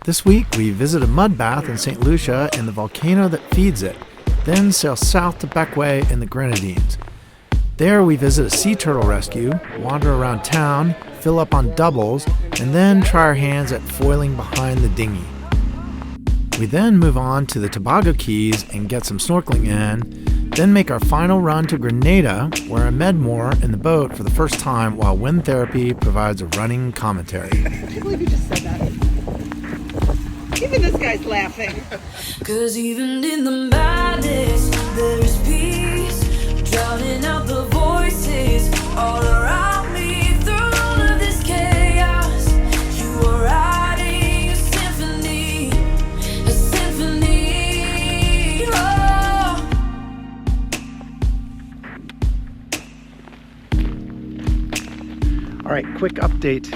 This week, we visit a mud bath in St. Lucia and the volcano that feeds it, then sail south to Bequia in the Grenadines. There, we visit a sea turtle rescue, wander around town, fill up on doubles, and then try our hands at foiling behind the dinghy. We then move on to the Tobago Keys and get some snorkeling in, then make our final run to Grenada, where I med moor in the boat for the first time while Wind Therapy provides a running commentary. I can't believe you just said that. Even this guy's laughing. 'Cause even in the madness, there is peace, drowning out the voices all around me. Through all of this chaos, you are writing a symphony, a symphony. Oh. All right, quick update.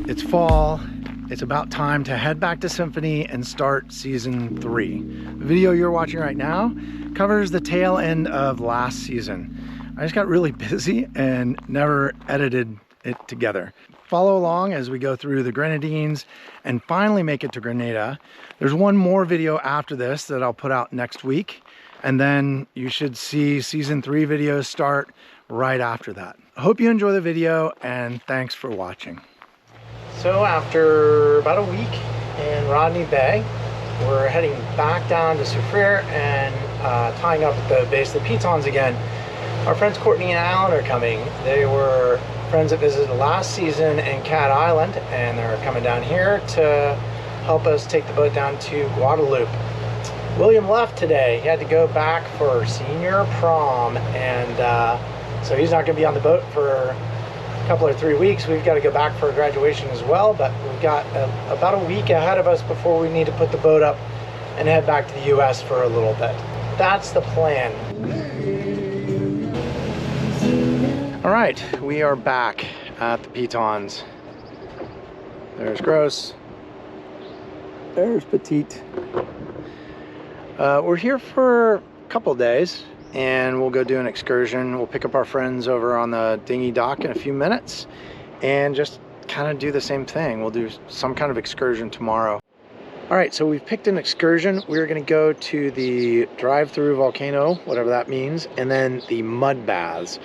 It's fall. It's about time to head back to Symphony and start season 3. The video you're watching right now covers the tail end of last season. I just got really busy and never edited it together. Follow along as we go through the Grenadines and finally make it to Grenada. There's one more video after this that I'll put out next week, and then you should see season 3 videos start right after that. I hope you enjoy the video, and thanks for watching. So after about a week in Rodney Bay, we're heading back down to Soufriere and tying up at the base of the Pitons again. Our friends Courtney and Alan are coming. They were friends that visited last season in Cat Island, and they're coming down here to help us take the boat down to Guadeloupe. William left today. He had to go back for senior prom, and so he's not going to be on the boat for couple or 3 weeks. We've got to go back for graduation as well, but we've got about a week ahead of us before we need to put the boat up and head back to the US for a little bit. That's the plan. All right, we are back at the Pitons. There's Gross. There's Petite. We're here for a couple days, and we'll go do an excursion. We'll pick up our friends over on the dinghy dock in a few minutes and just kind of do the same thing. We'll do some kind of excursion tomorrow. All right, so we've picked an excursion. We're gonna go to the drive-through volcano, whatever that means, and then the mud baths,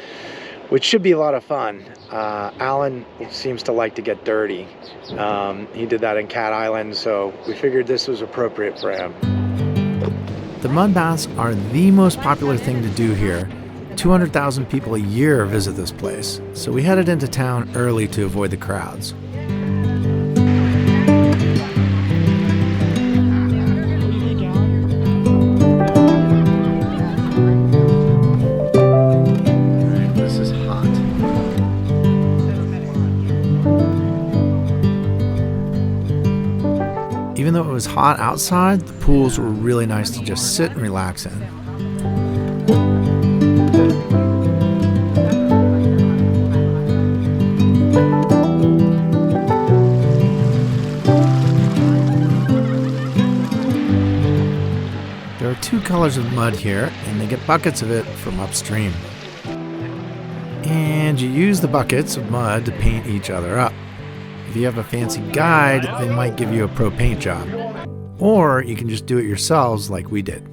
which should be a lot of fun. Alan seems to like to get dirty. He did that in Cat Island, so we figured this was appropriate for him. The mud baths are the most popular thing to do here. 200,000 people a year visit this place, so we headed into town early to avoid the crowds. This is hot. Even though it was hot outside, the pools were really nice to just sit and relax in. There are 2 colors of mud here, and they get buckets of it from upstream. And you use the buckets of mud to paint each other up. If you have a fancy guide, they might give you a pro paint job. Or you can just do it yourselves like we did.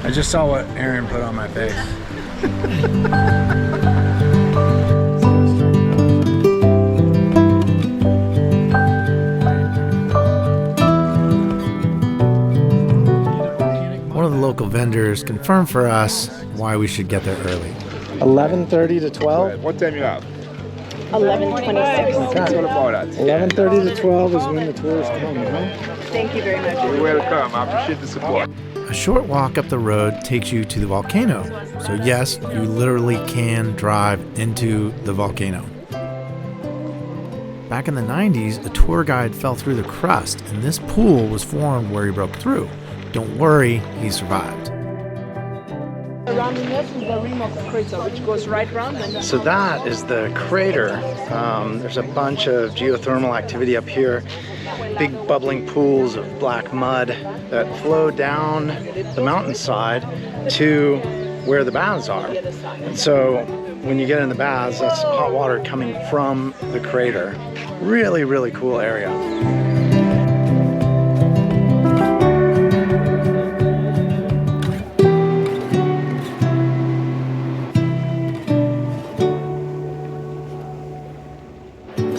I just saw what Aaron put on my face. One of the local vendors confirmed for us why we should get there early. 11:30 to 12? What time you have? 11:26. Okay. What about that? 11:30 to 12 is when the tourists come, huh? Thank you very much. You're welcome. I appreciate the support. A short walk up the road takes you to the volcano. So yes, you literally can drive into the volcano. Back in the 90s, a tour guide fell through the crust, and this pool was formed where he broke through. Don't worry, he survived. Around the This is the rim of the crater, which goes right round. And So that is the crater. There's a bunch of geothermal activity up here. Big bubbling pools of black mud that flow down the mountainside to where the baths are. And so when you get in the baths, that's hot water coming from the crater. Really, really cool area.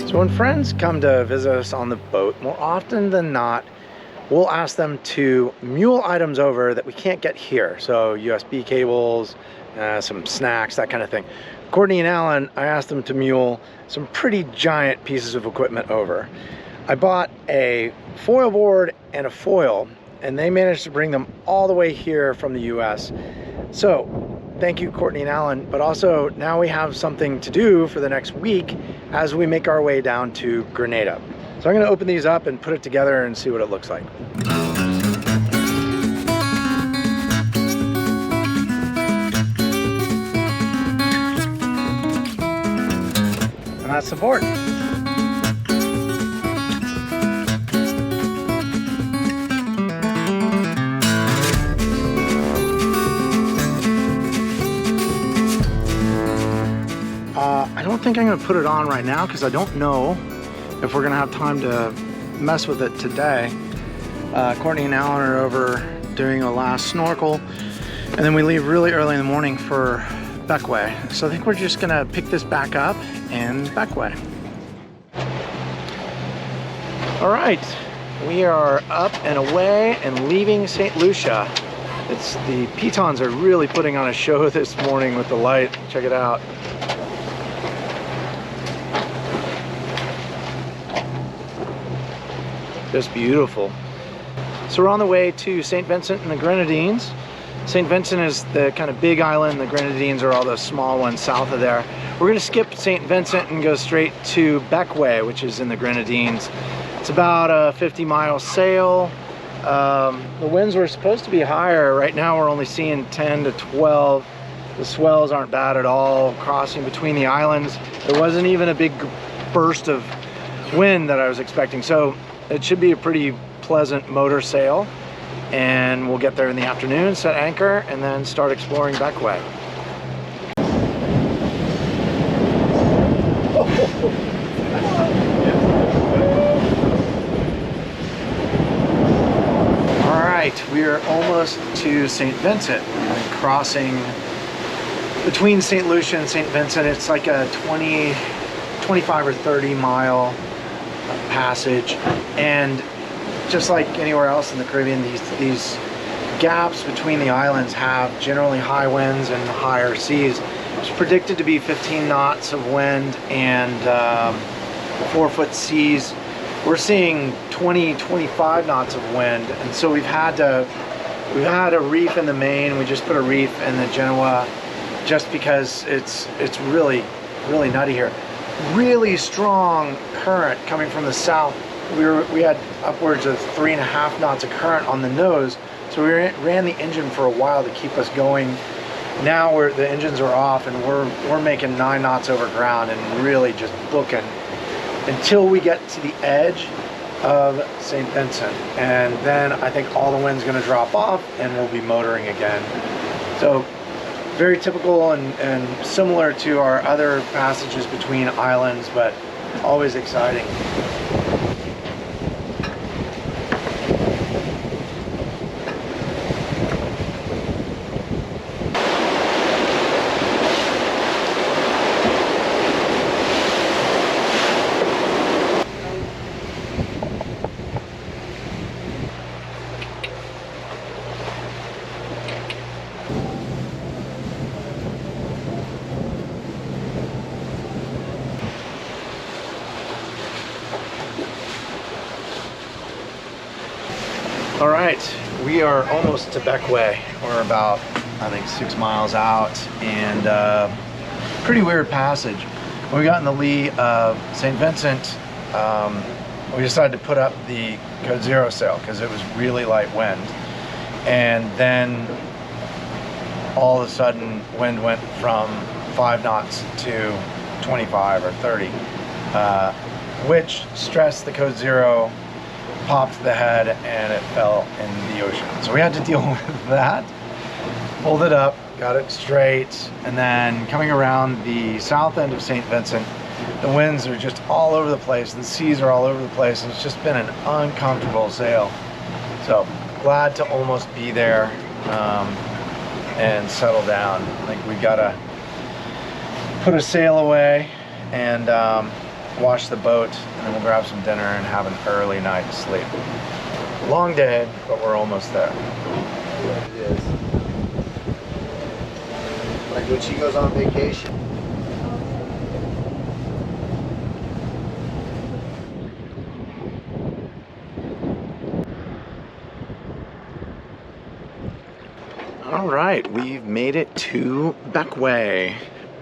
So when friends come to visit us on the boat, more often than not, we'll ask them to mule items over that we can't get here. So USB cables, some snacks, that kind of thing. Courtney and Alan, I asked them to mule some pretty giant pieces of equipment over. I bought a foil board and a foil, and they managed to bring them all the way here from the US. So thank you, Courtney and Alan, but also now we have something to do for the next week as we make our way down to Grenada. So I'm gonna open these up and put it together and see what it looks like. And that's the board. I don't think I'm gonna put it on right now because I don't know if we're gonna have time to mess with it today. Courtney and Alan are over doing a last snorkel, and then we leave really early in the morning for Bequia. So I think we're just gonna pick this back up in Bequia. All right, we are up and away and leaving St. Lucia. The pitons are really putting on a show this morning with the light. Check it out. Just beautiful. So we're on the way to St. Vincent and the Grenadines. St. Vincent is the kind of big island. The Grenadines are all those small ones south of there. We're gonna skip St. Vincent and go straight to Bequia, which is in the Grenadines. It's about a 50-mile sail. The winds were supposed to be higher. Right now we're only seeing 10 to 12. The swells aren't bad at all. Crossing between the islands, there wasn't even a big burst of wind that I was expecting. So it should be a pretty pleasant motor sail, and we'll get there in the afternoon, set anchor, and then start exploring Bequia. All right, we are almost to St. Vincent. We've been crossing between St. Lucia and St. Vincent. It's like a 25 or 30 mile passage, and just like anywhere else in the Caribbean, these gaps between the islands have generally high winds and higher seas. It's predicted to be 15 knots of wind and 4-foot seas. We're seeing 20-25 knots of wind, and so we've had a reef in the main. We just put a reef in the Genoa just because it's really nutty here. Really strong current coming from the south. We had upwards of 3.5 knots of current on the nose, so we ran the engine for a while to keep us going. Now the engines are off, and we're making 9 knots over ground and really just booking until we get to the edge of St. Vincent, and then I think all the wind's going to drop off and we'll be motoring again. So very typical and similar to our other passages between islands, but always exciting. All right, we are almost to Bequia. We're about, I think, 6 miles out, and pretty weird passage. When we got in the lee of St. Vincent, we decided to put up the Code Zero sail because it was really light wind. And then all of a sudden wind went from 5 knots to 25 or 30, which stressed the Code Zero, popped the head, and it fell in the ocean. So we had to deal with that, pulled it up, got it straight, and then coming around the south end of St. Vincent, the winds are just all over the place, the seas are all over the place, and it's just been an uncomfortable sail. So glad to almost be there and settle down. I think we gotta put a sail away and wash the boat, and then we'll grab some dinner and have an early night's sleep. Long day, but we're almost there. It is. Like when she goes on vacation. All right, we've made it to Bequia.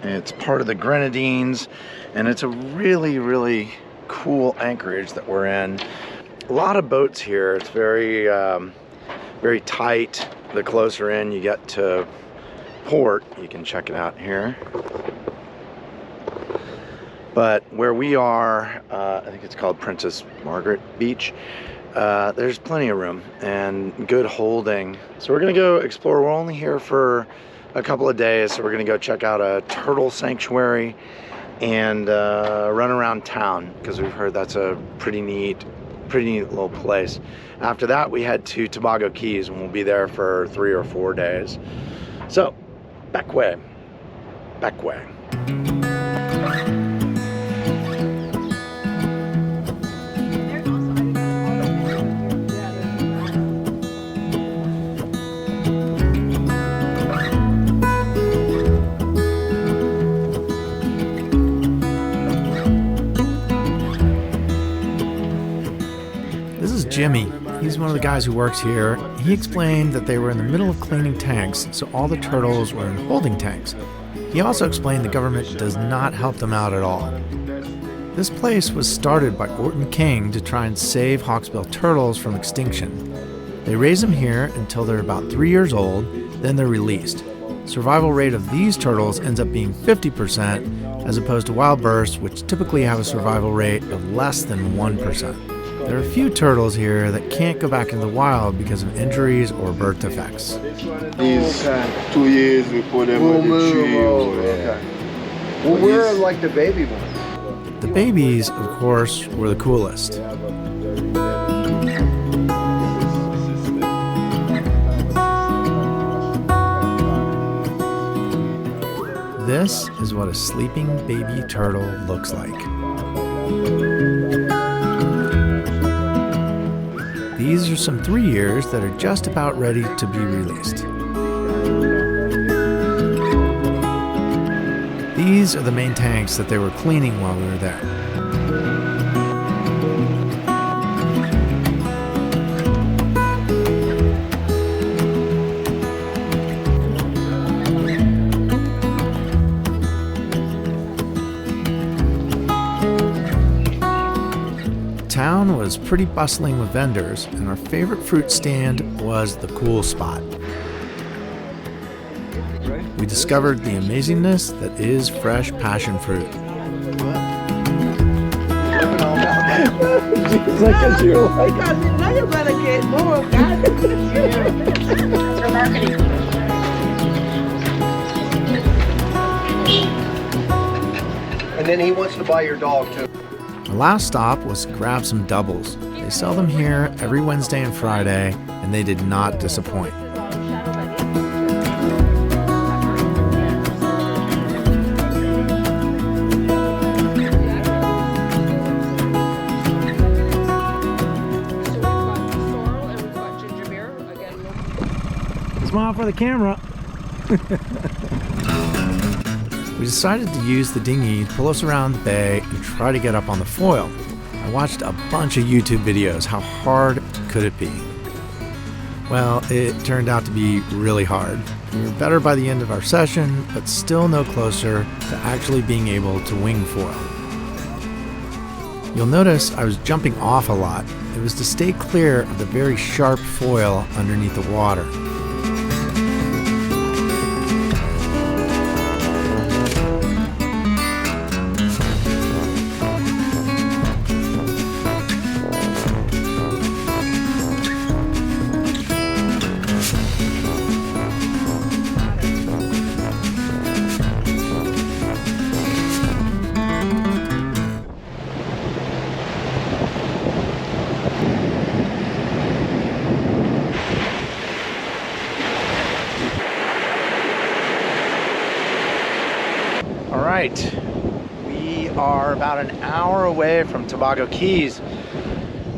It's part of the Grenadines, and it's a really, really cool anchorage that we're in. A lot of boats here. It's very, very tight. The closer in you get to port, you can check it out here. But where we are, I think it's called Princess Margaret Beach. There's plenty of room and good holding. So we're gonna go explore. We're only here for a couple of days, so we're gonna go check out a turtle sanctuary and run around town, because we've heard that's a pretty neat little place. After that, we head to Tobago Keys, and we'll be there for 3 or 4 days. So, Bequia. Jimmy, he's one of the guys who works here. He explained that they were in the middle of cleaning tanks, so all the turtles were in holding tanks. He also explained the government does not help them out at all. This place was started by Orton King to try and save hawksbill turtles from extinction. They raise them here until they're about 3 years old, then they're released. Survival rate of these turtles ends up being 50%, as opposed to wild births, which typically have a survival rate of less than 1%. There are a few turtles here that can't go back into the wild because of injuries or birth defects. These 2 years we put them on the tree. Okay. Well, where are like the baby ones? The babies, of course, were the coolest. This is what a sleeping baby turtle looks like. These are some 3 years that are just about ready to be released. These are the main tanks that they were cleaning while we were there. Town was pretty bustling with vendors, and our favorite fruit stand was the cool spot. We discovered the amazingness that is fresh passion fruit. Because you know you're gonna get more of that. For marketing. And then he wants to buy your dog too. Our last stop was to grab some doubles. They sell them here every Wednesday and Friday, and they did not disappoint. Smile for the camera. We decided to use the dinghy to pull us around the bay and try to get up on the foil. I watched a bunch of YouTube videos. How hard could it be? Well, it turned out to be really hard. We were better by the end of our session, but still no closer to actually being able to wing foil. You'll notice I was jumping off a lot. It was to stay clear of the very sharp foil underneath the water. right, we are about an hour away from Tobago Keys.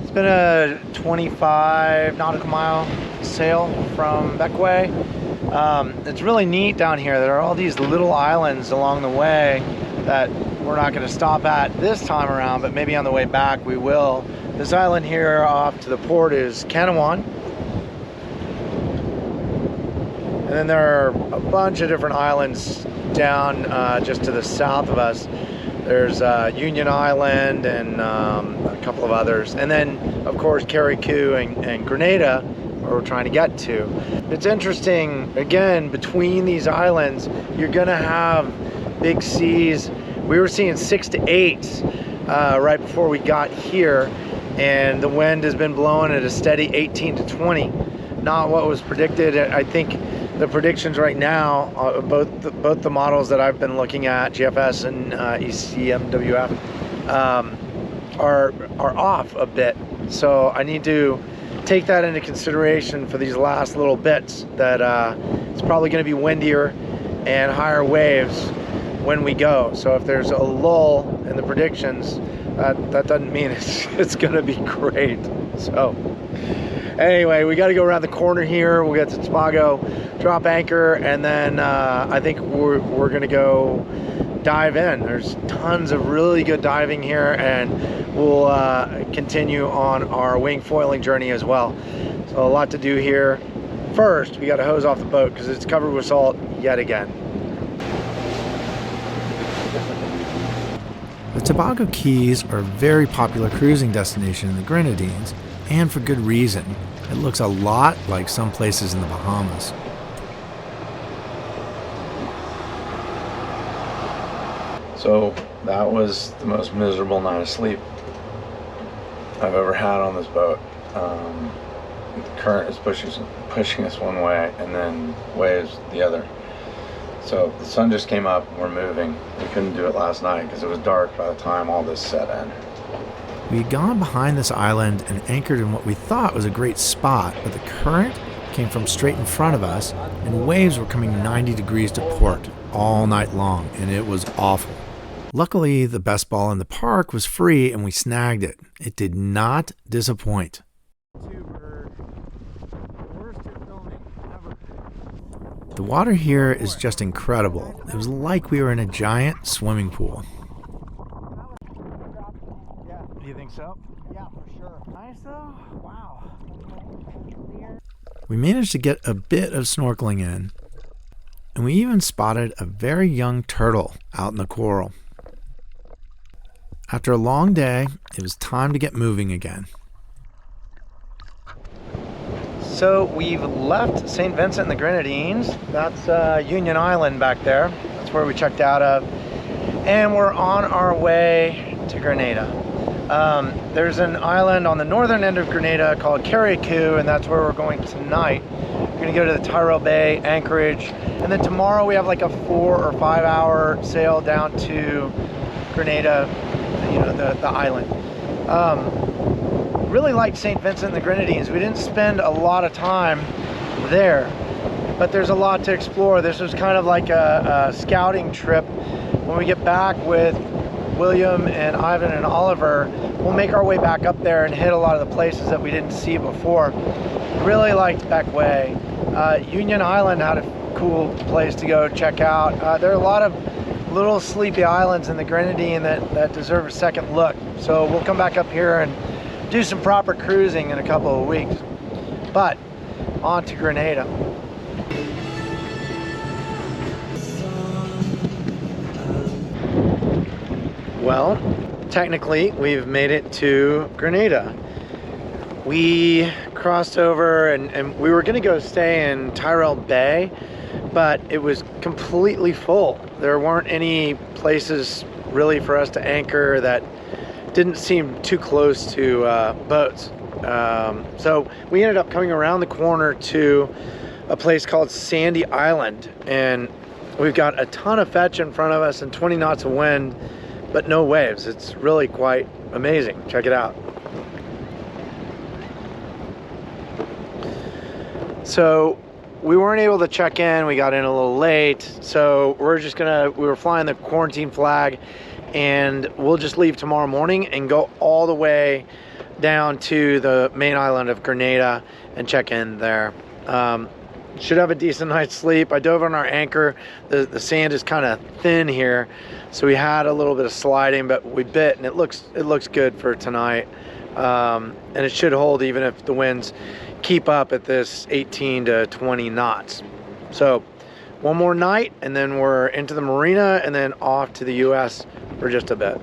It's been a 25 nautical mile sail from Bequia. It's really neat down here. There are all these little islands along the way that we're not going to stop at this time around, but maybe on the way back we will. This island here off to the port is Canawan. And then there are a bunch of different islands down just to the south of us. There's Union Island and a couple of others. And then, of course, Carriacou and Grenada, where we're trying to get to. It's interesting, again, between these islands, you're gonna have big seas. We were seeing 6 to 8 right before we got here, and the wind has been blowing at a steady 18 to 20. Not what was predicted. I think the predictions right now, both the models that I've been looking at, GFS and ECMWF, are off a bit. So I need to take that into consideration for these last little bits, that it's probably going to be windier and higher waves when we go. So if there's a lull in the predictions, that doesn't mean it's going to be great. So anyway, we got to go around the corner here. We'll get to Tobago, drop anchor, and then I think we're going to go dive in. There's tons of really good diving here, and we'll continue on our wing foiling journey as well. So a lot to do here. First, we got to hose off the boat because it's covered with salt yet again. The Tobago Keys are a very popular cruising destination in the Grenadines, and for good reason. It looks a lot like some places in the Bahamas. So that was the most miserable night of sleep I've ever had on this boat. The current is pushing us one way and then waves the other. So the sun just came up and we're moving. We couldn't do it last night because it was dark by the time all this set in. We had gone behind this island and anchored in what we thought was a great spot, but the current came from straight in front of us and waves were coming 90 degrees to port all night long, and it was awful. Luckily, the best ball in the park was free and we snagged it. It did not disappoint. The water here is just incredible. It was like we were in a giant swimming pool. Do you think so? Yeah, for sure. Nice though? Wow. We managed to get a bit of snorkeling in, and we even spotted a very young turtle out in the coral. After a long day, it was time to get moving again. So we've left St. Vincent and the Grenadines. That's Union Island back there. That's where we checked out of. And we're on our way to Grenada. There's an island on the northern end of Grenada called Carriacou, and that's where we're going tonight. We're gonna go to the Tyrrell Bay, Anchorage, and then tomorrow we have like a 4 or 5 hour sail down to Grenada, you know, the island. Really liked St. Vincent and the Grenadines. We didn't spend a lot of time there, but there's a lot to explore. This was kind of like a scouting trip. When we get back with William and Ivan and Oliver, we'll make our way back up there and hit a lot of the places that we didn't see before. Really liked Bequia. Union Island had a cool place to go check out. There are a lot of little sleepy islands in the Grenadine that deserve a second look. So we'll come back up here and do some proper cruising in a couple of weeks. But on to Grenada. Well, technically we've made it to Grenada. We crossed over and we were gonna go stay in Tyrrell Bay, but it was completely full. There weren't any places really for us to anchor that didn't seem too close to boats. So we ended up coming around the corner to a place called Sandy Island, and we've got a ton of fetch in front of us and 20 knots of wind, but no waves. It's really quite amazing. Check it out. So we weren't able to check in. We got in a little late. So we were flying the quarantine flag, and we'll just leave tomorrow morning and go all the way down to the main island of Grenada and check in there. Should have a decent night's sleep. I dove on our anchor. The sand is kind of thin here, so we had a little bit of sliding, but we bit, and it looks good for tonight. And it should hold even if the winds keep up at this 18 to 20 knots. So one more night, and then we're into the marina and then off to the US for just a bit.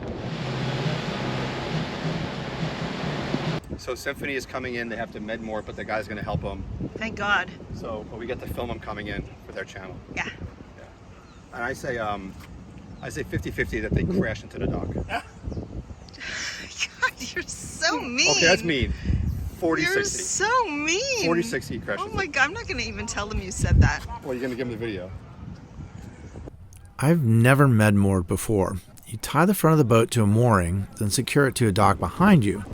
So Symphony is coming in. They have to med more, but the guy's going to help them. Thank God. So we get to film them coming in for their channel. Yeah. And I say 50-50 that they crash into the dock. God, you're so mean. Okay, that's mean. 40-60. You're so mean. 40-60 crash. Oh my God, I'm not going to even tell them you said that. Well, you're going to give them the video. I've never med-moored before. You tie the front of the boat to a mooring, then secure it to a dock behind you.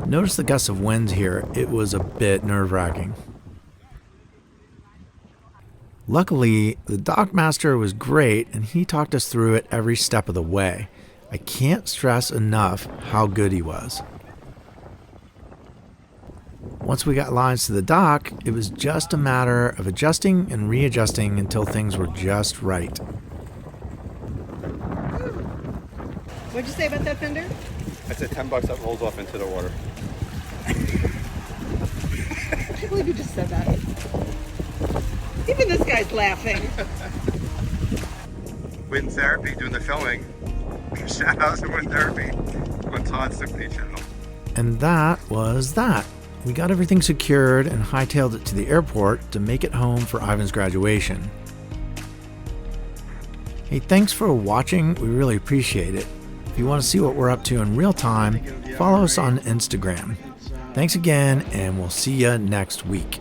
Notice the gusts of wind here. It was a bit nerve-wracking. Luckily, the dock master was great, and he talked us through it every step of the way. I can't stress enough how good he was. Once we got lines to the dock, it was just a matter of adjusting and readjusting until things were just right. What'd you say about that fender? I said $10 that rolls off into the water. I can't believe you just said that. Even this guy's laughing. Wind Therapy doing the filming. Shout out to Wind Therapy on Todd's Symphony channel. And that was that. We got everything secured and hightailed it to the airport to make it home for Ivan's graduation. Hey, thanks for watching. We really appreciate it. If you want to see what we're up to in real time, follow us on Instagram. Thanks again, and we'll see you next week.